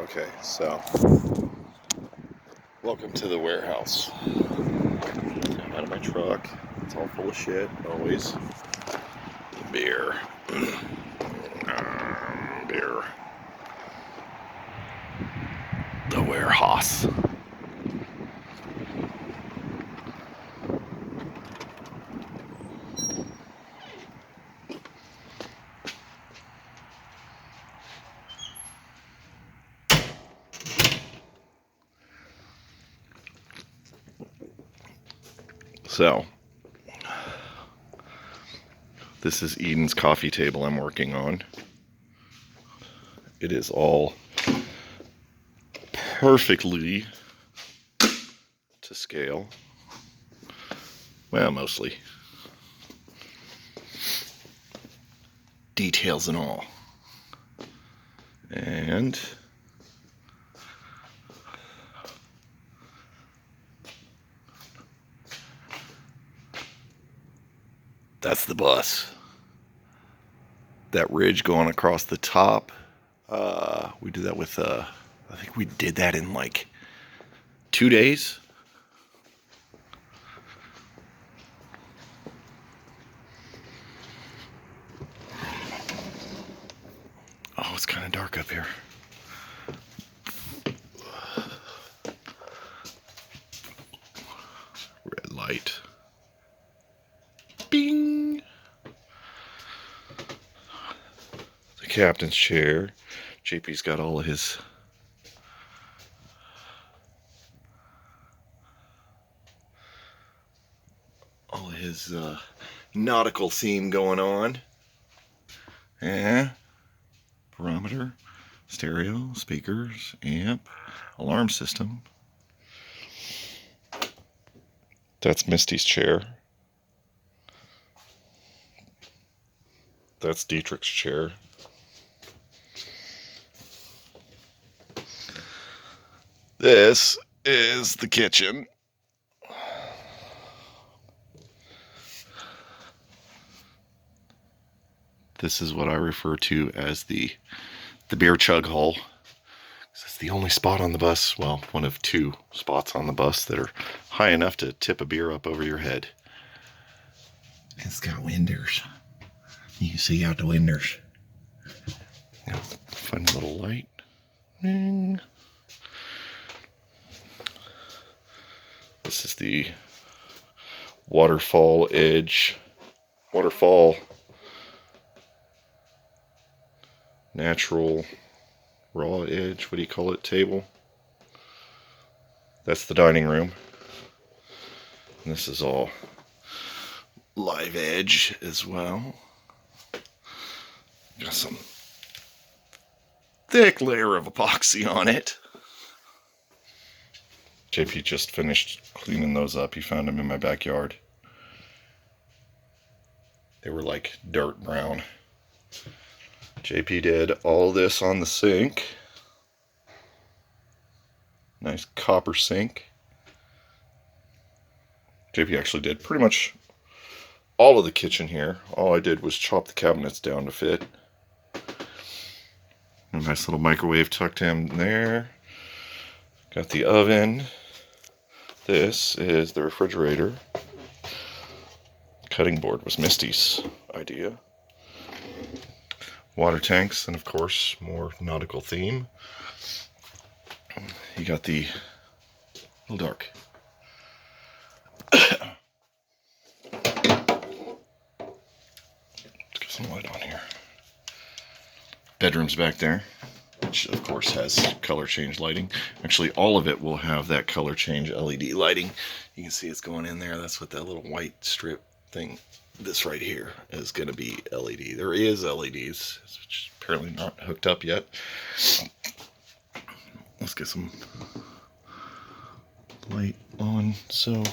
Okay, so welcome to the warehouse. I'm out of my truck. It's all full of shit, always. Beer. Beer. The warehouse. So, this is Eden's coffee table I'm working on. It is all perfectly to scale. Well, mostly. Details and all. And that's the bus. That ridge going across the top. We did that with, I think we did that in like 2 days. Oh, it's kind of dark up here. Red light. Bing! The captain's chair. JP's got all of his nautical theme going on. Yeah. Barometer, stereo, speakers, amp, alarm system. That's Misty's chair. That's Dietrich's chair. This is the kitchen. This is what I refer to as the beer chug hole. It's the only spot on the bus, well, one of 2 spots on the bus that are high enough to tip a beer up over your head. It's got windows. You can see out the windows. Now, fun little light. Ding. This is the waterfall natural raw edge, what do you call it, table. That's the dining room. And this is all live edge as well. Got some thick layer of epoxy on it. JP just finished cleaning those up. He found them in my backyard. They were like dirt brown. JP did all this on the sink. Nice copper sink. JP actually did pretty much all of the kitchen here. All I did was chop the cabinets down to fit. A nice little microwave tucked in there. Got the oven. This is the refrigerator. Cutting board was Misty's idea. Water tanks, and of course, more nautical theme. You got the little dark. Let's get some light on here. Bedroom's back there, which of course has color change lighting. Actually, all of it will have that color change LED lighting. You can see it's going in there. That's what that little white strip thing, this right here, is going to be LED. There is LEDs, which is apparently not hooked up yet. Let's get some light on so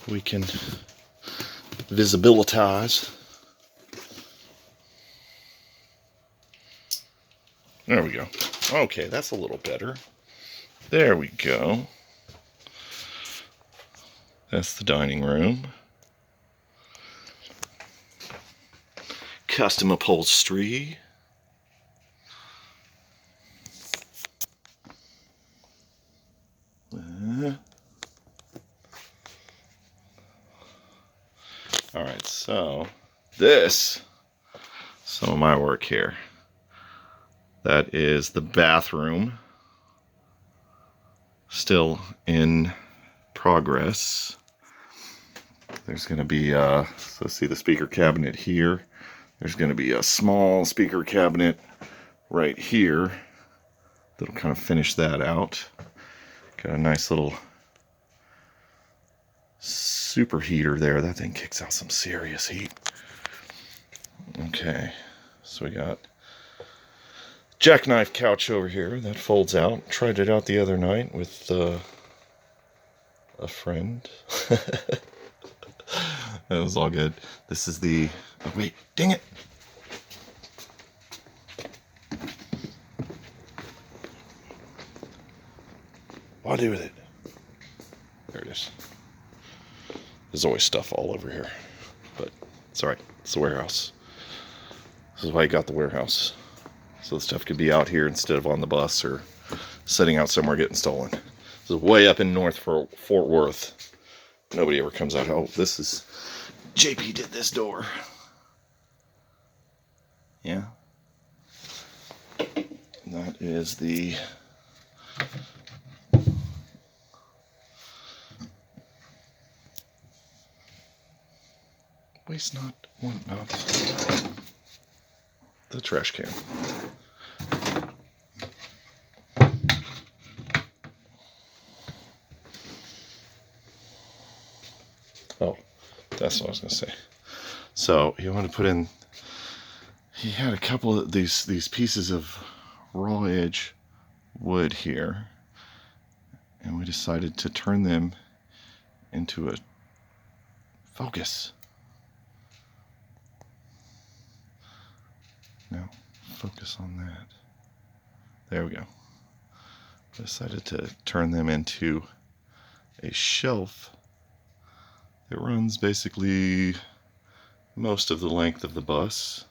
we can visibilitize. There we go. Okay, that's a little better. There we go. That's the dining room. Custom upholstery. this, some of my work here. That is the bathroom. Still in progress. There's going to be, so see the speaker cabinet here. There's going to be a small speaker cabinet right here that'll kind of finish that out. Got a nice little super heater there. That thing kicks out some serious heat. Okay, so we got Jackknife Couch over here that folds out. Tried it out the other night with a friend. That was all good. This is the, oh wait, dang it. What do I do with it? There it is. There's always stuff all over here, but it's alright. It's the warehouse. This is why I got the warehouse. So the stuff could be out here instead of on the bus or sitting out somewhere getting stolen. This is way up in North Fort Worth. Nobody ever comes out. Oh, this is, JP did this door. Yeah. That is the waste not, want not. The trash can. Oh, that's what I was going to say. So he wanted to put in, he had a couple of these pieces of raw edge wood here, and we decided to turn them into a focus. No, focus on that. There we go. I decided to turn them into a shelf that runs basically most of the length of the bus.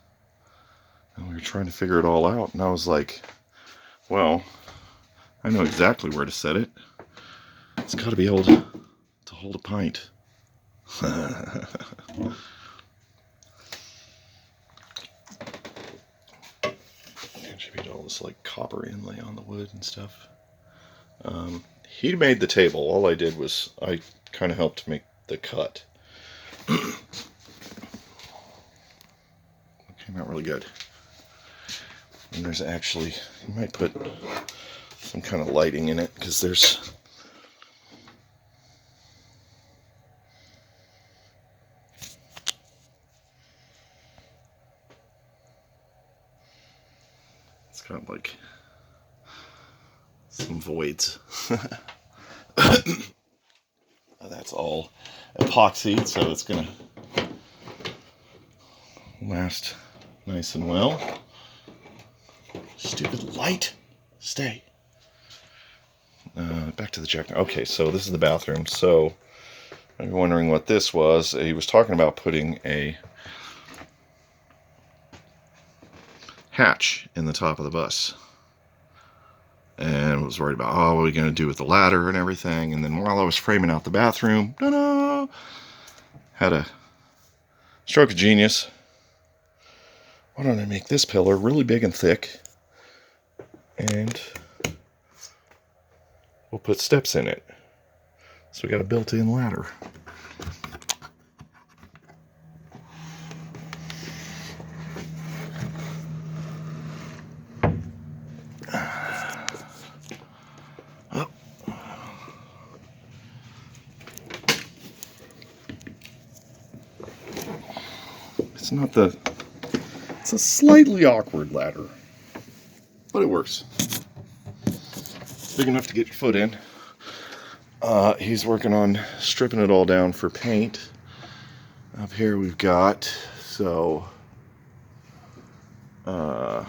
And we were trying to figure it all out, and I was like, well, I know exactly where to set it. It's got to be able to hold a pint. Should be all this like copper inlay on the wood and stuff. He made the table. All I did was I kind of helped make the cut. It came out really good. And there's actually, you might put some kind of lighting in it because there's got like some voids. That's all epoxy, so it's gonna last nice and well. Stupid light, stay. Back to the Jack. Okay, so this is the bathroom. So I'm wondering what this was. He was talking about putting a hatch in the top of the bus, and was worried about, oh, what are we going to do with the ladder and everything. And then while I was framing out the bathroom, had a stroke of genius. Why don't I make this pillar really big and thick, and we'll put steps in it, so we got a built-in ladder. It's not the, it's a slightly awkward ladder, but it works. It's big enough to get your foot in. He's working on stripping it all down for paint. Up here we've got, so part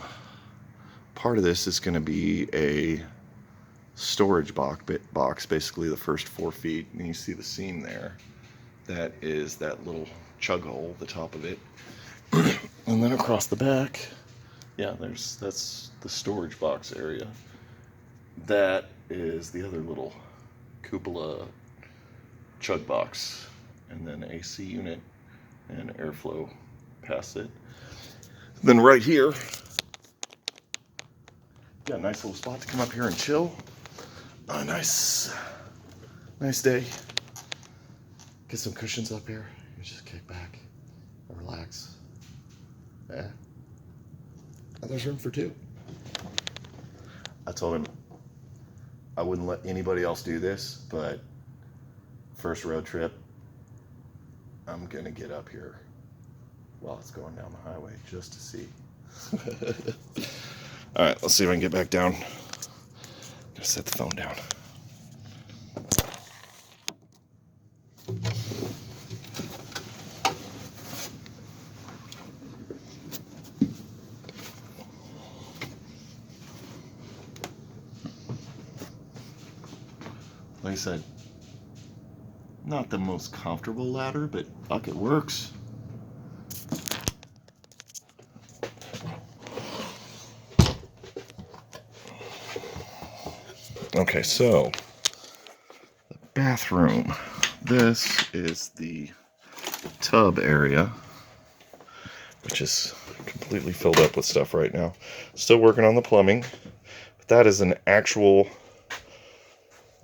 of this is going to be a storage box, basically the first 4 feet, and you see the seam there. That is that little chug hole, the top of it. And then across the back, yeah, that's the storage box area. That is the other little cupola chug box, and then AC unit and airflow past it. Then right here, got a nice little spot to come up here and chill. A nice day. Get some cushions up here. You just kick back and relax. Yeah. And there's room for two. I told him I wouldn't let anybody else do this, but first road trip, I'm gonna get up here while it's going down the highway just to see. All right, let's see if I can get back down. Gotta set the phone down. Like I said, not the most comfortable ladder, but fuck, it works. Okay, so the bathroom. This is the tub area, which is completely filled up with stuff right now. Still working on the plumbing, but that is an actual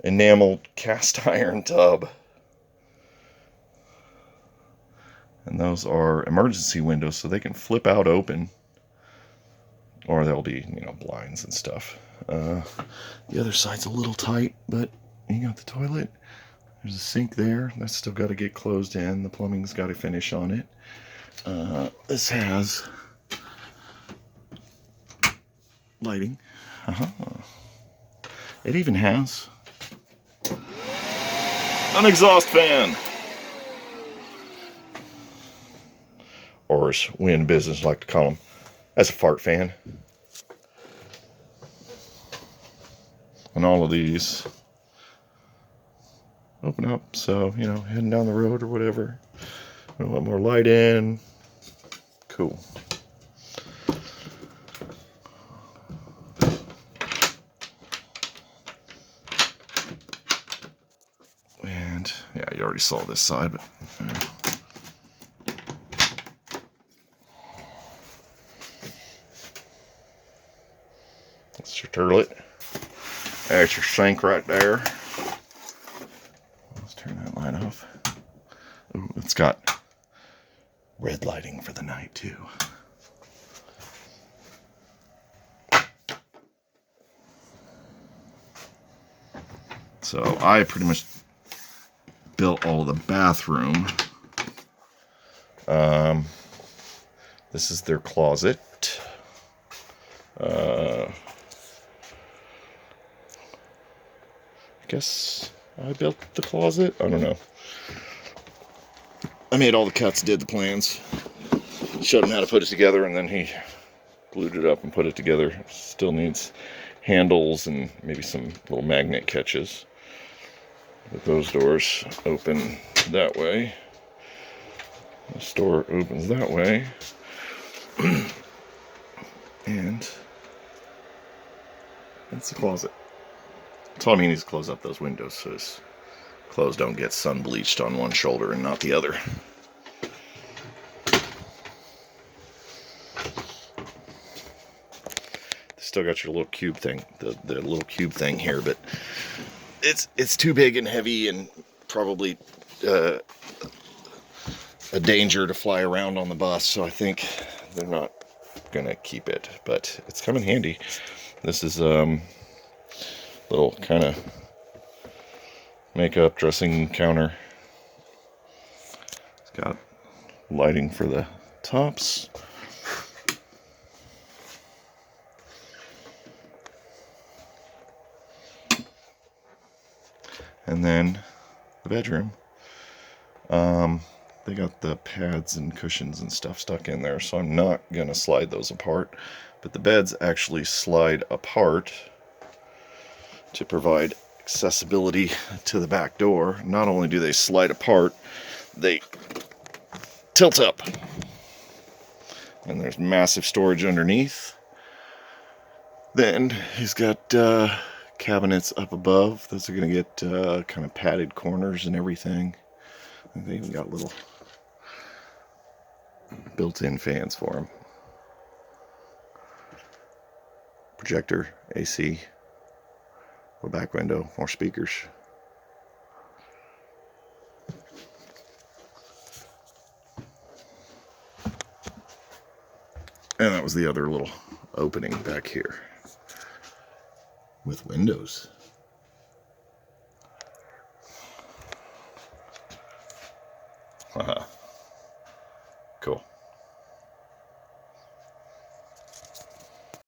enameled cast iron tub. And those are emergency windows, so they can flip out open, or there'll be, blinds and stuff. The other side's a little tight, but you got the toilet. There's a sink there. That's still got to get closed in. The plumbing's got to finish on it. This has lighting. It even has an exhaust fan. Or as we in business like to call them, that's a fart fan. And all of these open up, so, heading down the road or whatever. We want more light in. Cool. And, yeah, you already saw this side, but... That's your toilet. There's your sink right there. Let's turn that light off. Ooh, it's got red lighting for the night too. So I pretty much built all of the bathroom. This is their closet. I guess I built the closet. I don't know. I made all the cuts, did the plans, showed him how to put it together, and then he glued it up and put it together. Still needs handles and maybe some little magnet catches. But those doors open that way. This door opens that way. And that's the closet. So he needs to close up those windows so his clothes don't get sun bleached on one shoulder and not the other. Still got your little cube thing, the little cube thing here, but it's too big and heavy and probably a danger to fly around on the bus, so I think they're not gonna keep it, but it's come in handy. This is little kind of makeup dressing counter. It's got lighting for the tops. And then the bedroom. They got the pads and cushions and stuff stuck in there, so I'm not gonna slide those apart. But the beds actually slide apart to provide accessibility to the back door. Not only do they slide apart, they tilt up. And there's massive storage underneath. Then he's got cabinets up above. Those are going to get kind of padded corners and everything. And they even got little built-in fans for them. Projector, AC, a back window, more speakers. And that was the other little opening back here with windows.